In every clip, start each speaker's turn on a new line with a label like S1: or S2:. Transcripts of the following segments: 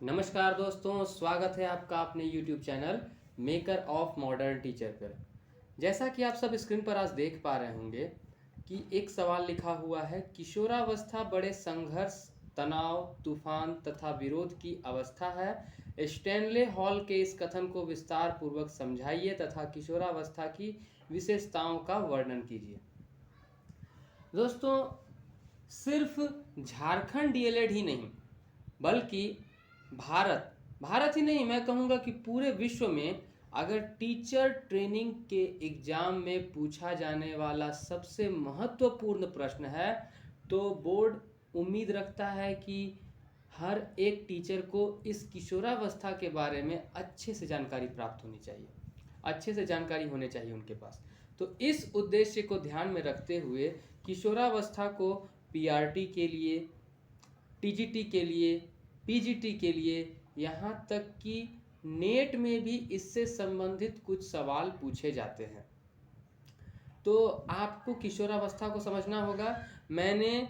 S1: नमस्कार दोस्तों, स्वागत है आपका अपने YouTube channel maker of modern teacher पर। जैसा कि आप सब स्क्रीन पर आज देख पा रहे होंगे कि एक सवाल लिखा हुआ है, किशोरावस्था बड़े संघर्ष, तनाव, तूफान तथा विरोध की अवस्था है। स्टैनले हॉल के इस कथन को विस्तार पूर्वक समझाइए तथा किशोरावस्था की विशेषताओं का वर्णन कीजिए। दोस्तों, सिर्फ झारखंड डीएलएड ही नहीं बल्कि भारत भारत ही नहीं, मैं कहूँगा कि पूरे विश्व में अगर टीचर ट्रेनिंग के एग्ज़ाम में पूछा जाने वाला सबसे महत्वपूर्ण प्रश्न है तो बोर्ड उम्मीद रखता है कि हर एक टीचर को इस किशोरावस्था के बारे में अच्छे से जानकारी प्राप्त होनी चाहिए, अच्छे से जानकारी होने चाहिए उनके पास। तो इस उद्देश्य को ध्यान में रखते हुए किशोरावस्था को पीआरटी के लिए, टीजीटी के लिए, पीजीटी के लिए, यहाँ तक कि नेट में भी इससे संबंधित कुछ सवाल पूछे जाते हैं। तो आपको किशोरावस्था को समझना होगा। मैंने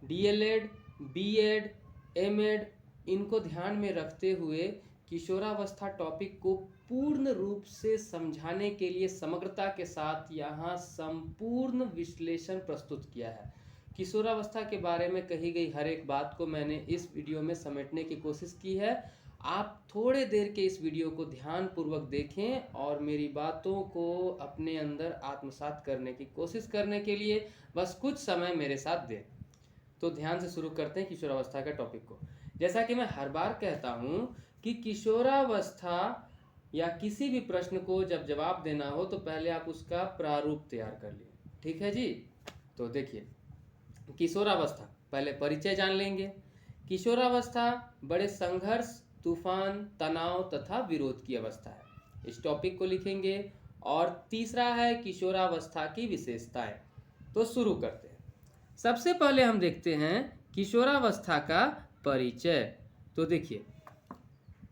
S1: डीएलएड, बीएड, एमएड इनको ध्यान में रखते हुए किशोरावस्था टॉपिक को पूर्ण रूप से समझाने के लिए समग्रता के साथ यहाँ संपूर्ण विश्लेषण प्रस्तुत किया है। किशोरावस्था के बारे में कही गई हर एक बात को मैंने इस वीडियो में समेटने की कोशिश की है। आप थोड़े देर के इस वीडियो को ध्यानपूर्वक देखें और मेरी बातों को अपने अंदर आत्मसात करने की कोशिश करने के लिए बस कुछ समय मेरे साथ दें। तो ध्यान से शुरू करते हैं किशोरावस्था के टॉपिक को। जैसा कि मैं हर बार कहता हूँ कि किशोरावस्था या किसी भी प्रश्न को जब जवाब देना हो तो पहले आप उसका प्रारूप तैयार कर लिए। ठीक है जी। तो देखिए, किशोरावस्था, पहले परिचय जान लेंगे। किशोरावस्था बड़े संघर्ष, तूफान, तनाव तथा विरोध की अवस्था है, इस टॉपिक को लिखेंगे। और तीसरा है किशोरावस्था की विशेषताएं। तो शुरू करते हैं। सबसे पहले हम देखते हैं किशोरावस्था का परिचय। तो देखिए,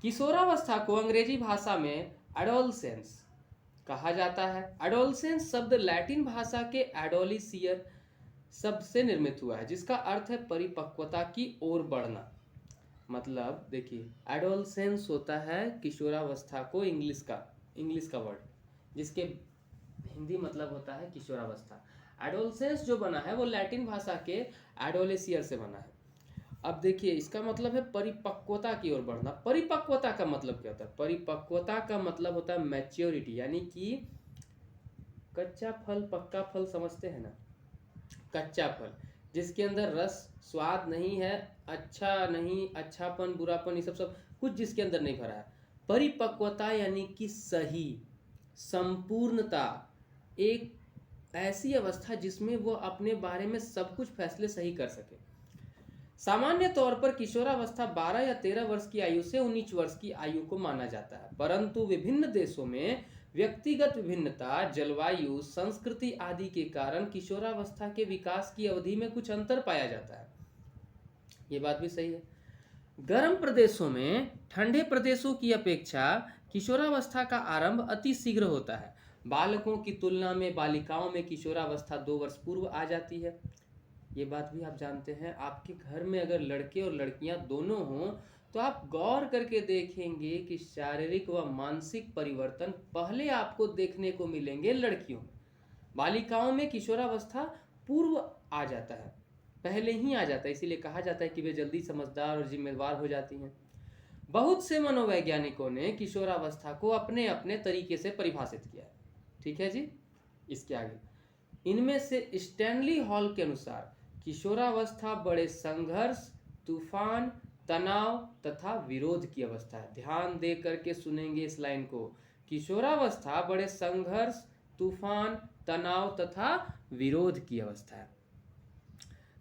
S1: किशोरावस्था को अंग्रेजी भाषा में एडोलसेंस कहा जाता है। एडोलसेंस शब्द लैटिन भाषा के एडोलिसियर शब्द से निर्मित हुआ है, जिसका अर्थ है परिपक्वता की ओर बढ़ना। मतलब देखिए, एडोलसेंस होता है किशोरावस्था को इंग्लिश का वर्ड, जिसके हिंदी मतलब होता है किशोरावस्था। एडोलसेंस जो बना है वो लैटिन भाषा के एडोलेसियर से बना है। अब देखिए, इसका मतलब है परिपक्वता की ओर बढ़ना। परिपक्वता का मतलब क्या होता है? परिपक्वता का मतलब होता है मैच्योरिटी, यानी कि कच्चा फल पक्का फल समझते हैं ना, कच्चा फल जिसके अंदर रस स्वाद नहीं है, अच्छा नहीं, अच्छापन बुरापन ये सब कुछ जिसके अंदर नहीं भरा है। परिपक्वता यानी कि सही, संपूर्णता, एक ऐसी अवस्था जिसमें वो अपने बारे में सब कुछ फैसले सही कर सके। सामान्य तौर पर किशोरावस्था 12 या 13 वर्ष की आयु से 19 वर्ष की आयु को माना जाता है, परंतु विभिन्न देशों में व्यक्तिगत विभिन्नता, जलवायु, संस्कृति आदि के कारण किशोरावस्था के विकास की अवधि में कुछ अंतर पाया जाता है। ये बात भी सही है। गर्म प्रदेशों में ठंडे प्रदेशों की अपेक्षा किशोरावस्था का आरंभ अति शीघ्र होता है। बालकों की तुलना में बालिकाओं में किशोरावस्था 2 वर्ष पूर्व आ जाती है। ये बात भी आप जानते हैं। आपके घर में अगर लड़के और लड़कियां दोनों हों तो आप गौर करके देखेंगे कि शारीरिक व मानसिक परिवर्तन पहले आपको देखने को मिलेंगे लड़कियों में। बालिकाओं में किशोरावस्था पूर्व आ जाता है, पहले ही आ जाता है, इसीलिए कहा जाता है कि वे जल्दी समझदार और जिम्मेदार हो जाती हैं। बहुत से मनोवैज्ञानिकों ने किशोरावस्था को अपने अपने तरीके से परिभाषित किया है। ठीक है जी। इसके आगे, इनमें से स्टैनली हॉल के अनुसार किशोरावस्था बड़े संघर्ष, तूफान, तनाव तथा विरोध की अवस्था है। ध्यान दे करके सुनेंगे इस लाइन को। किशोरावस्था बड़े संघर्ष, तूफान, तनाव तथा विरोध की अवस्था है।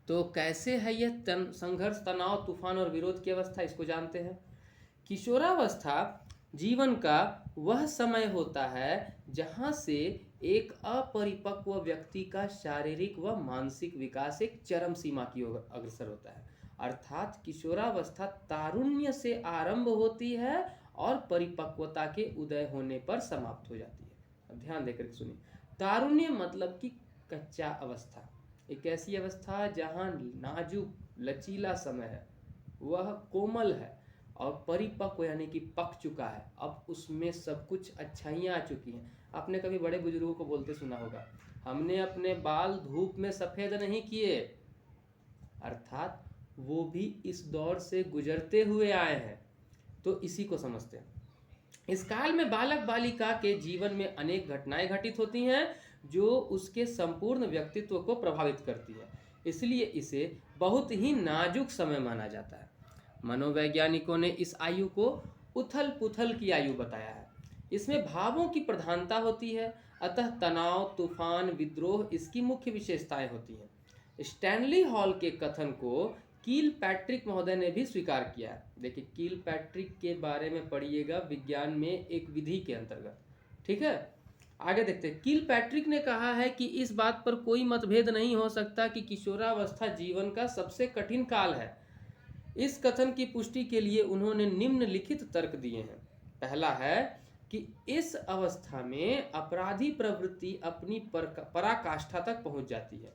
S1: तो कैसे है यह संघर्ष, तनाव, तूफान और विरोध की अवस्था, इसको जानते हैं। किशोरावस्था जीवन का वह समय होता है जहां से एक अपरिपक्व व्यक्ति का शारीरिक व मानसिक विकास एक चरम सीमा की ओर अग्रसर होता है। अर्थात किशोरावस्था तारुण्य से आरंभ होती है और परिपक्वता के उदय होने पर समाप्त हो जाती है। अब ध्यान देकर सुनिए। तारुण्य मतलब कि कच्चा अवस्था, एक ऐसी अवस्था जहां नाजुक लचीला समय है, वह कोमल है और परिपक्व यानी कि पक चुका है, अब उसमें सब कुछ अच्छाइयाँ आ चुकी हैं। आपने कभी बड़े बुजुर्गों को बोलते सुना होगा, हमने अपने बाल धूप में सफ़ेद नहीं किए, अर्थात वो भी इस दौर से गुजरते हुए आए हैं, तो इसी को समझते हैं। इस काल में बालक बालिका के जीवन में अनेक घटनाएं घटित होती हैं जो उसके संपूर्ण व्यक्तित्व को प्रभावित करती है, इसलिए इसे बहुत ही नाजुक समय माना जाता है। मनोवैज्ञानिकों ने इस आयु को उथल पुथल की आयु बताया है। इसमें भावों की प्रधानता होती है, अतः तनाव, तूफान, विद्रोह इसकी मुख्य विशेषताएं होती हैं। स्टैनली हॉल के कथन को कील पैट्रिक महोदय ने भी स्वीकार किया है। देखिए, कील पैट्रिक के बारे में पढ़िएगा विज्ञान में एक विधि के अंतर्गत, ठीक है। आगे देखते हैं। कील पैट्रिक ने कहा है कि इस बात पर कोई मतभेद नहीं हो सकता कि किशोरावस्था जीवन का सबसे कठिन काल है। इस कथन की पुष्टि के लिए उन्होंने निम्नलिखित तर्क दिए हैं। पहला है कि इस अवस्था में अपराधी प्रवृत्ति अपनी पराकाष्ठा तक पहुंच जाती है,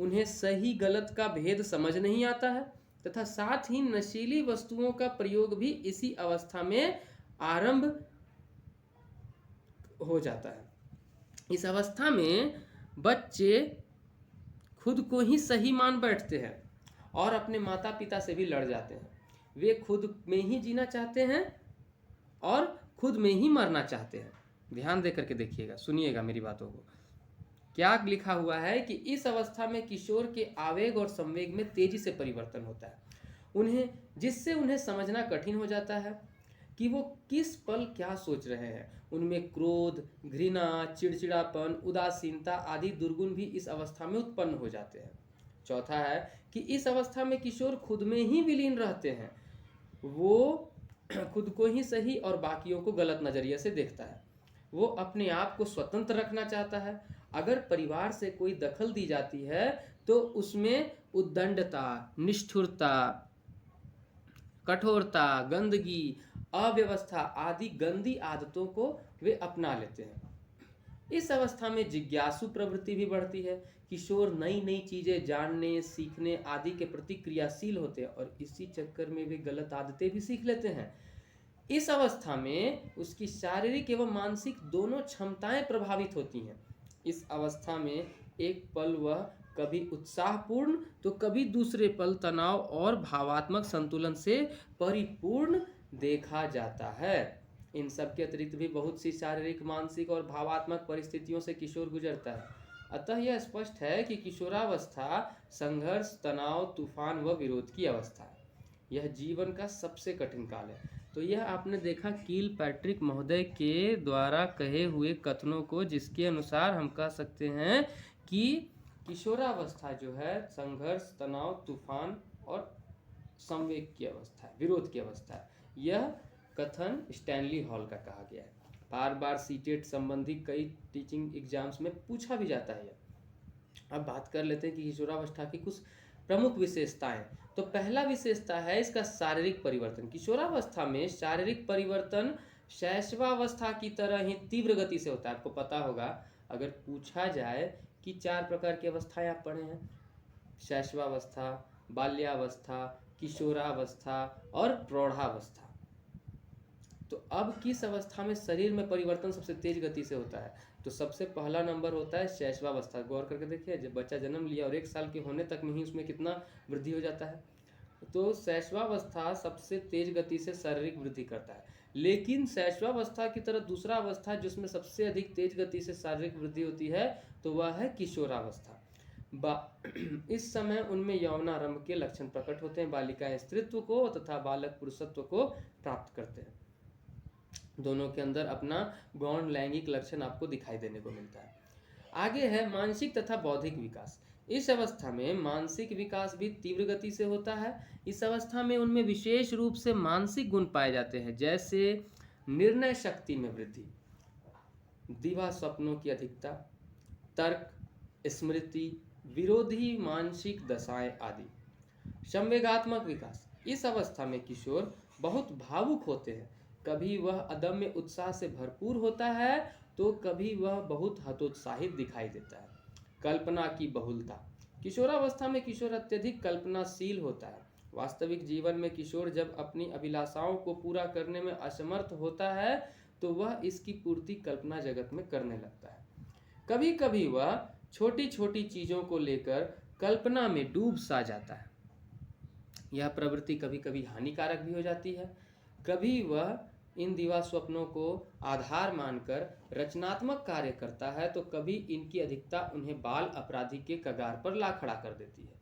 S1: उन्हें सही गलत का भेद समझ नहीं आता है, तथा साथ ही नशीली वस्तुओं का प्रयोग भी इसी अवस्था में आरंभ हो जाता है। इस अवस्था में बच्चे खुद को ही सही मान बैठते हैं और अपने माता पिता से भी लड़ जाते हैं। वे खुद में ही जीना चाहते हैं और खुद में ही मरना चाहते हैं। ध्यान दे करके देखिएगा, सुनिएगा मेरी बातों को। क्या लिखा हुआ है कि इस अवस्था में किशोर के आवेग और संवेग में तेजी से परिवर्तन होता है, जिससे उन्हें समझना कठिन हो जाता है कि वो किस पल क्या सोच रहे हैं। उनमें क्रोध, घृणा, चिड़चिड़ापन, उदासीनता आदि दुर्गुण भी इस अवस्था में उत्पन्न हो जाते हैं। चौथा है कि इस अवस्था में किशोर खुद में ही विलीन रहते हैं। वो खुद को ही सही और बाकियों को गलत नज़रिए से देखता है। वो अपने आप को स्वतंत्र रखना चाहता है। अगर परिवार से कोई दखल दी जाती है तो उसमें उद्दंडता, निष्ठुरता, कठोरता, गंदगी, अव्यवस्था आदि गंदी आदतों को वे अपना लेते हैं। इस अवस्था में जिज्ञासु प्रवृत्ति भी बढ़ती है। किशोर नई नई चीजें जानने, सीखने आदि के प्रति क्रियाशील होते हैं और इसी चक्कर में वे गलत आदतें भी सीख लेते हैं। इस अवस्था में उसकी शारीरिक एवं मानसिक दोनों क्षमताएं प्रभावित होती हैं। इस अवस्था में एक पल वह कभी उत्साहपूर्ण तो कभी दूसरे पल तनाव और भावात्मक संतुलन से परिपूर्ण देखा जाता है। इन सब के अतिरिक्त भी बहुत सी शारीरिक, मानसिक और भावात्मक परिस्थितियों से किशोर गुजरता है। अतः यह स्पष्ट है कि किशोरावस्था संघर्ष, तनाव, तूफान व विरोध की अवस्था है। यह जीवन का सबसे कठिन काल है। तो यह आपने देखा कील पैट्रिक महोदय के द्वारा कहे हुए कथनों को, जिसके अनुसार हम कह सकते हैं कि किशोरावस्था जो है संघर्ष, तनाव, तूफान और संवेग की अवस्था है, विरोध की अवस्था है। यह कथन स्टैनली हॉल का कहा गया है। बार बार सीटेट संबंधी कई टीचिंग एग्जाम्स में पूछा भी जाता है। अब बात कर लेते हैं कि किशोरावस्था की कुछ प्रमुख विशेषताएं। तो पहला विशेषता है इसका शारीरिक परिवर्तन। किशोरावस्था में शारीरिक परिवर्तन शैशवावस्था की तरह ही तीव्र गति से होता है। आपको पता होगा, अगर पूछा जाए कि 4 प्रकार की अवस्थाएं आप पढ़े हैं, शैशवावस्था, बाल्यावस्था, किशोरावस्था और प्रौढ़ावस्था, तो अब किस अवस्था में शरीर में परिवर्तन सबसे तेज गति से होता है? तो सबसे पहला नंबर होता है शैशवावस्था। गौर करके देखिए, जब बच्चा जन्म लिया और 1 साल के होने तक में ही उसमें कितना वृद्धि हो जाता है। तो शैशवावस्था सबसे तेज गति से शारीरिक वृद्धि करता है। लेकिन शैशवावस्था की तरह दूसरा अवस्था जिसमें सबसे अधिक तेज गति से शारीरिक वृद्धि होती है तो वह है किशोरावस्था। इस समय उनमें यौनारंभ के लक्षण प्रकट होते हैं। बालिकाएं स्त्रीत्व को तथा बालक पुरुषत्व को प्राप्त करते हैं। दोनों के अंदर अपना गौण लैंगिक लक्षण आपको दिखाई देने को मिलता है। आगे है मानसिक तथा बौद्धिक विकास। इस अवस्था में मानसिक विकास भी तीव्र गति से होता है। इस अवस्था में उनमें विशेष रूप से मानसिक गुण पाए जाते हैं, जैसे निर्णय शक्ति में वृद्धि, दिवा स्वप्नों की अधिकता, तर्क, स्मृति, विरोधी मानसिक दशाएं आदि। संवेगात्मक विकास। इस अवस्था में किशोर बहुत भावुक होते हैं। कभी वह अदम्य उत्साह से भरपूर होता है तो कभी वह बहुत हतोत्साहित दिखाई देता है। कल्पना की बहुलता। किशोरावस्था में किशोर अत्यधिक कल्पनाशील होता है। वास्तविक जीवन में किशोर जब अपनी अभिलाषाओं को पूरा करने में असमर्थ होता है तो वह इसकी पूर्ति कल्पना जगत में करने लगता है। कभी कभी वह छोटी छोटी चीजों को लेकर कल्पना में डूब सा जाता है। यह प्रवृत्ति कभी कभी हानिकारक भी हो जाती है। कभी वह इन दिवा स्वप्नों को आधार मानकर रचनात्मक कार्य करता है तो कभी इनकी अधिकता उन्हें बाल अपराधी के कगार पर ला खड़ा कर देती है।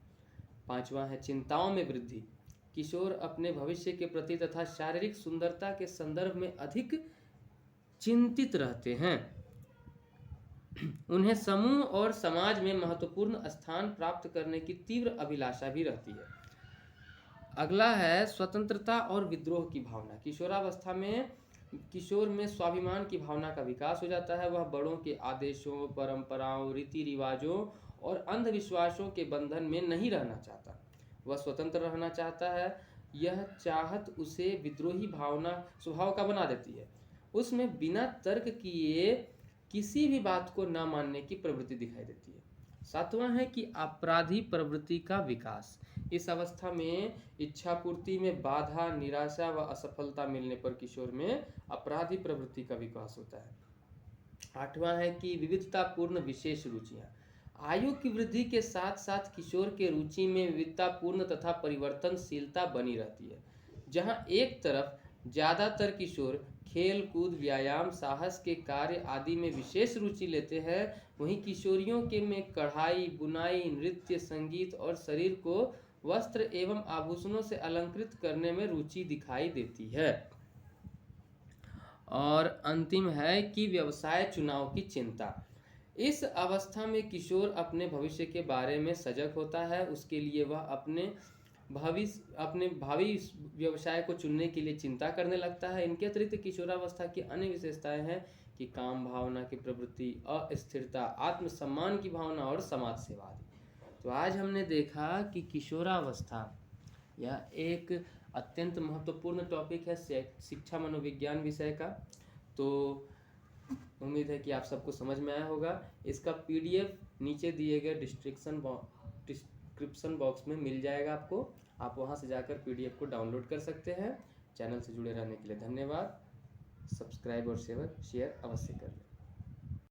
S1: पांचवा है चिंताओं में वृद्धि। किशोर अपने भविष्य के प्रति तथा शारीरिक सुंदरता के संदर्भ में अधिक चिंतित रहते हैं। उन्हें समूह और समाज में महत्वपूर्ण स्थान प्राप्त करने की तीव्र अभिलाषा भी रहती है। अगला है स्वतंत्रता और विद्रोह की भावना। किशोरावस्था में किशोर में स्वाभिमान की भावना का विकास हो जाता है। वह बड़ों के आदेशों, परंपराओं, रीति रिवाजों और अंधविश्वासों के बंधन में नहीं रहना चाहता। वह स्वतंत्र रहना चाहता है। यह चाहत उसे विद्रोही भावना स्वभाव का बना देती है। उसमें बिना तर्क किए किसी भी बात को न मानने की प्रवृत्ति दिखाई देती है। सातवां है कि अपराधी प्रवृत्ति का विकास। इस अवस्था में इच्छा पूर्ति में बाधा, निराशा व असफलता मिलने पर किशोर में अपराधी प्रवृत्ति का विकास होता है। आठवां है कि विविधतापूर्ण विशेष रुचियां। आयु की वृद्धि के साथ साथ किशोर के रुचि में विविधतापूर्ण तथा परिवर्तनशीलता बनी रहती है। जहां एक तरफ ज्यादातर किशोर खेल कूद, व्यायाम, साहस के कार्य आदि में विशेष रुचि लेते हैं, वहीं किशोरियों के में कढ़ाई, बुनाई, नृत्य, संगीत और शरीर को वस्त्र एवं आभूषणों से अलंकृत करने में रुचि दिखाई देती है। और अंतिम है कि व्यवसाय चुनाव की चिंता। इस अवस्था में किशोर अपने भविष्य के बारे में सजग होता है। उसके लिए वह अपने भावी व्यवसाय को चुनने के लिए चिंता करने लगता है। इनके अतिरिक्त किशोरावस्था की अन्य विशेषताएं हैं कि काम भावना की प्रवृत्ति, अस्थिरता, आत्मसम्मान की भावना और समाज सेवा आदि। तो आज हमने देखा कि किशोरावस्था यह एक अत्यंत महत्वपूर्ण टॉपिक है शिक्षा मनोविज्ञान विषय का। तो उम्मीद है कि आप सबको समझ में आया होगा। इसका पीडीएफ नीचे दिए गए डिस्क्रिप्शन बॉक्स में मिल जाएगा आपको। आप वहां से जाकर पीडीएफ को डाउनलोड कर सकते हैं। चैनल से जुड़े रहने के लिए धन्यवाद। सब्सक्राइब और शेयर अवश्य करें।